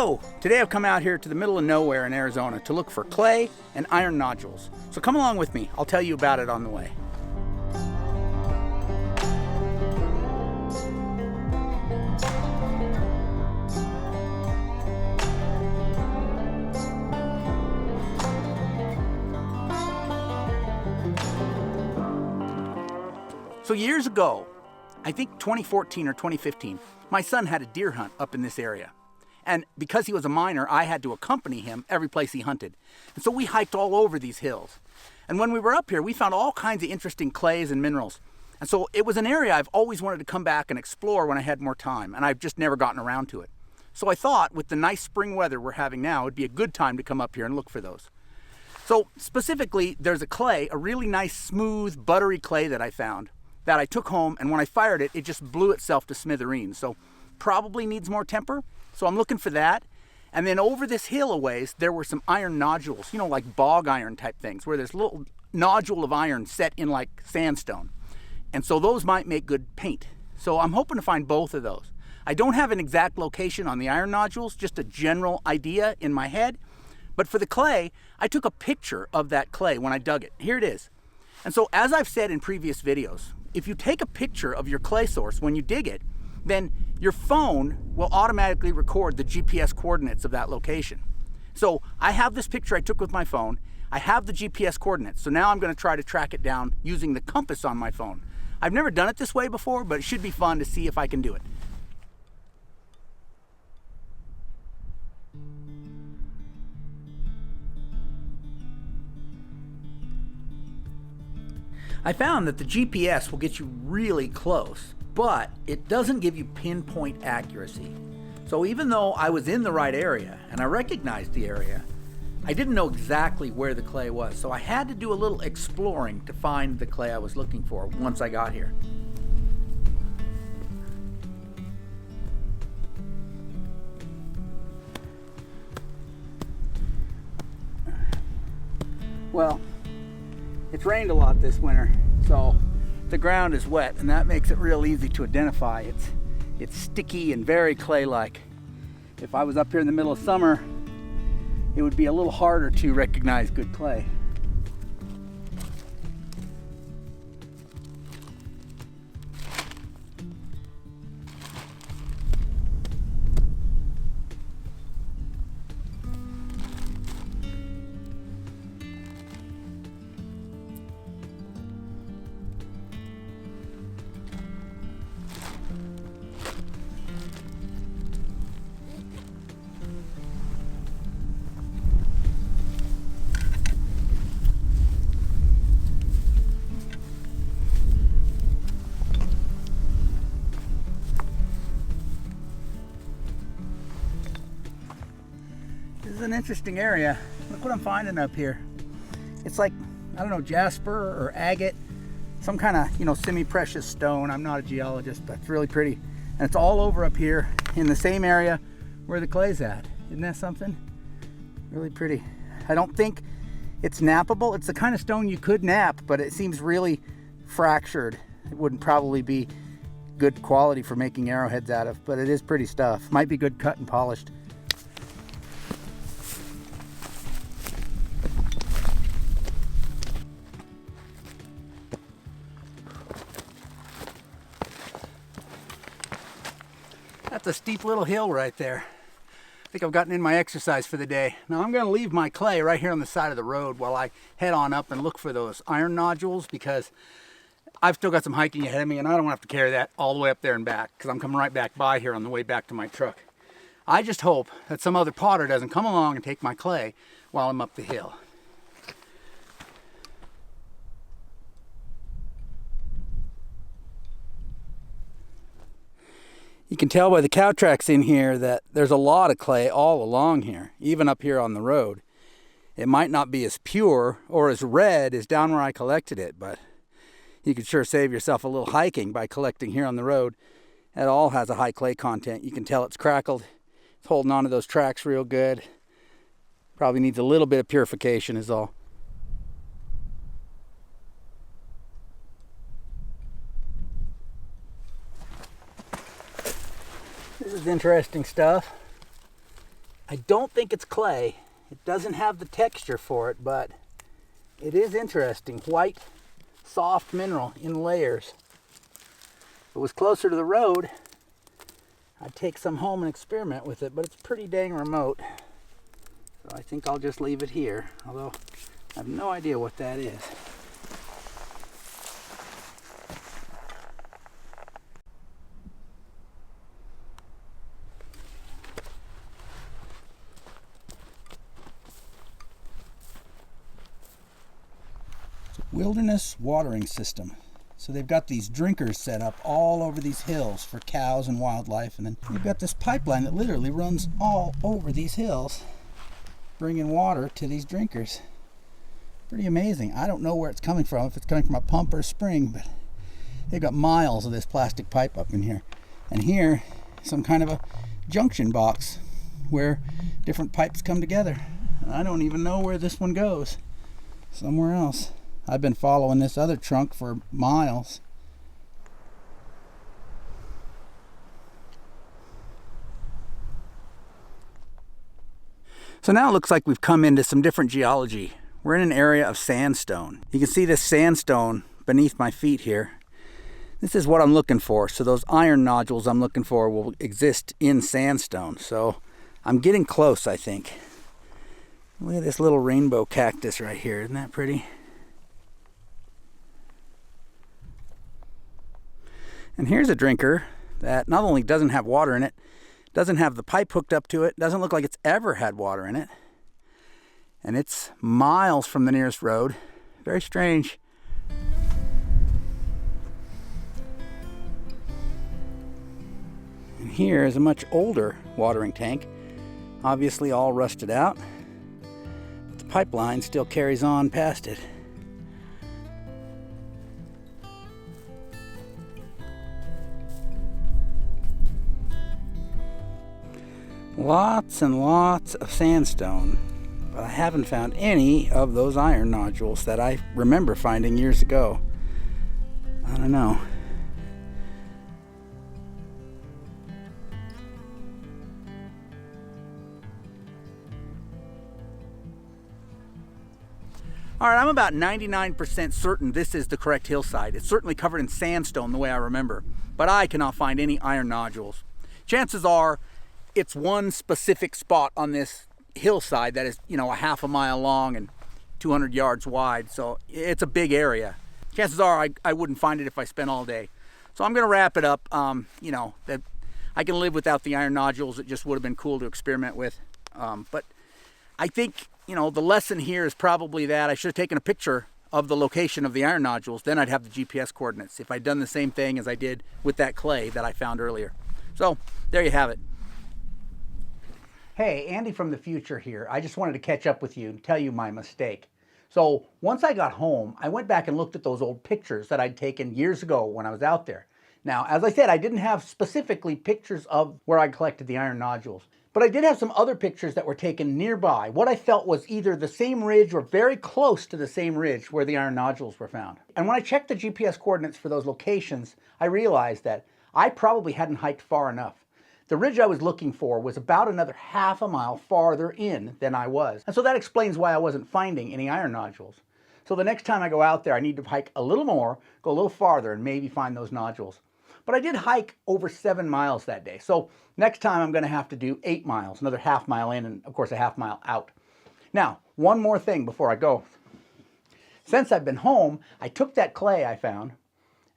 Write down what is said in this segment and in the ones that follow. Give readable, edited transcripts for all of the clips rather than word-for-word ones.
Hello! Today I've come out here to the middle of nowhere in Arizona to look for clay and iron nodules. So come along with me, I'll tell you about it on the way. So years ago, I think 2014 or 2015, my son had a deer hunt up in this area. And because he was a miner, I had to accompany him every place he hunted. And so we hiked all over these hills. And when we were up here, we found all kinds of interesting clays and minerals. And so it was an area I've always wanted to come back and explore when I had more time, and I've just never gotten around to it. So I thought with the nice spring weather we're having now, it'd be a good time to come up here and look for those. So specifically, there's a clay, a really nice, smooth, buttery clay that I found that I took home, and when I fired it, it just blew itself to smithereens. So probably needs more temper. So I'm looking for that. And then over this hill a ways, there were some iron nodules, you know, like bog iron type things, where there's a little nodule of iron set in like sandstone. And so those might make good paint. So I'm hoping to find both of those. I don't have an exact location on the iron nodules, just a general idea in my head. But for the clay, I took a picture of that clay when I dug it. Here it is. And so as I've said in previous videos, if you take a picture of your clay source when you dig it, then your phone will automatically record the GPS coordinates of that location. So I have this picture I took with my phone. I have the GPS coordinates. So now I'm going to try to track it down using the compass on my phone. I've never done it this way before, but it should be fun to see if I can do it. I found that the GPS will get you really close, but it doesn't give you pinpoint accuracy. So even though I was in the right area and I recognized the area, I didn't know exactly where the clay was. So I had to do a little exploring to find the clay I was looking for once I got here. Well, it's rained a lot this winter, so the ground is wet, and that makes it real easy to identify. It's sticky and very clay-like. If I was up here in the middle of summer, it would be a little harder to recognize good clay. This is an interesting area. Look what I'm finding up here. It's like, I don't know, jasper or agate, some kind of, semi-precious stone. I'm not a geologist, but it's really pretty. And it's all over up here in the same area where the clay's at. Isn't that something? Really pretty. I don't think it's nappable. It's the kind of stone you could nap, but it seems really fractured. It wouldn't probably be good quality for making arrowheads out of, but it is pretty stuff. Might be good cut and polished. That's a steep little hill right there. I think I've gotten in my exercise for the day. Now I'm going to leave my clay right here on the side of the road while I head on up and look for those iron nodules, because I've still got some hiking ahead of me and I don't want to have to carry that all the way up there and back, because I'm coming right back by here on the way back to my truck. I just hope that some other potter doesn't come along and take my clay while I'm up the hill. You can tell by the cow tracks in here that there's a lot of clay all along here, even up here on the road. It might not be as pure or as red as down where I collected it, but you could sure save yourself a little hiking by collecting here on the road. It all has a high clay content. You can tell it's crackled. It's holding onto those tracks real good. Probably needs a little bit of purification is all. This is interesting stuff. I don't think it's clay. It doesn't have the texture for it, but it is interesting. White, soft mineral in layers. If it was closer to the road, I'd take some home and experiment with it, but it's pretty dang remote. So I think I'll just leave it here, although I have no idea what that is. Wilderness watering system. So they've got these drinkers set up all over these hills for cows and wildlife, and then you've got this pipeline that literally runs all over these hills, bringing water to these drinkers. Pretty amazing. I don't know where it's coming from, if it's coming from a pump or a spring, but they've got miles of this plastic pipe up in here. And here, some kind of a junction box where different pipes come together. I don't even know where this one goes. Somewhere else. I've been following this other trunk for miles. So now it looks like we've come into some different geology. We're in an area of sandstone. You can see this sandstone beneath my feet here. This is what I'm looking for. So those iron nodules I'm looking for will exist in sandstone. So I'm getting close, I think. Look at this little rainbow cactus right here. Isn't that pretty? And here's a drinker that not only doesn't have water in it, doesn't have the pipe hooked up to it, doesn't look like it's ever had water in it. And it's miles from the nearest road. Very strange. And here is a much older watering tank, obviously all rusted out. But the pipeline still carries on past it. Lots and lots of sandstone, but I haven't found any of those iron nodules that I remember finding years ago. I don't know. All right, I'm about 99% certain this is the correct hillside. It's certainly covered in sandstone the way I remember, but I cannot find any iron nodules. Chances are it's one specific spot on this hillside that is, a half a mile long and 200 yards wide. So it's a big area. Chances are I wouldn't find it if I spent all day. So I'm going to wrap it up. That I can live without the iron nodules. It just would have been cool to experiment with. But I think, the lesson here is probably that I should have taken a picture of the location of the iron nodules. Then I'd have the GPS coordinates if I'd done the same thing as I did with that clay that I found earlier. So there you have it. Hey, Andy from the future here. I just wanted to catch up with you and tell you my mistake. So once I got home, I went back and looked at those old pictures that I'd taken years ago when I was out there. Now, as I said, I didn't have specifically pictures of where I collected the iron nodules, but I did have some other pictures that were taken nearby, what I felt was either the same ridge or very close to the same ridge where the iron nodules were found. And when I checked the GPS coordinates for those locations, I realized that I probably hadn't hiked far enough. The ridge I was looking for was about another half a mile farther in than I was. And so that explains why I wasn't finding any iron nodules. So the next time I go out there, I need to hike a little more, go a little farther, and maybe find those nodules. But I did hike over 7 miles that day. So next time I'm going to have to do 8 miles, another half mile in and of course a half mile out. Now, one more thing before I go. Since I've been home, I took that clay I found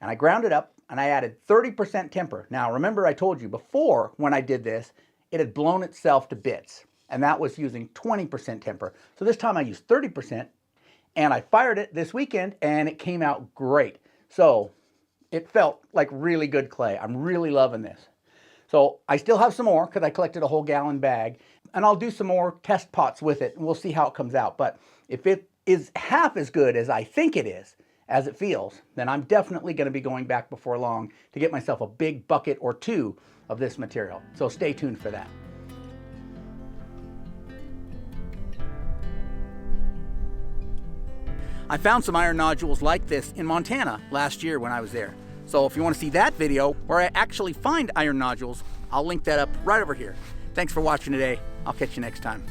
and I ground it up and I added 30% temper. Now, remember I told you before when I did this, it had blown itself to bits, and that was using 20% temper. So this time I used 30%, and I fired it this weekend, and it came out great. So it felt like really good clay. I'm really loving this. So I still have some more because I collected a whole gallon bag, and I'll do some more test pots with it, and we'll see how it comes out. But if it is half as good as I think it is, as it feels, then I'm definitely going to be going back before long to get myself a big bucket or 2 of this material. So stay tuned for that. I found some iron nodules like this in Montana last year when I was there. So if you want to see that video where I actually find iron nodules, I'll link that up right over here. Thanks for watching today. I'll catch you next time.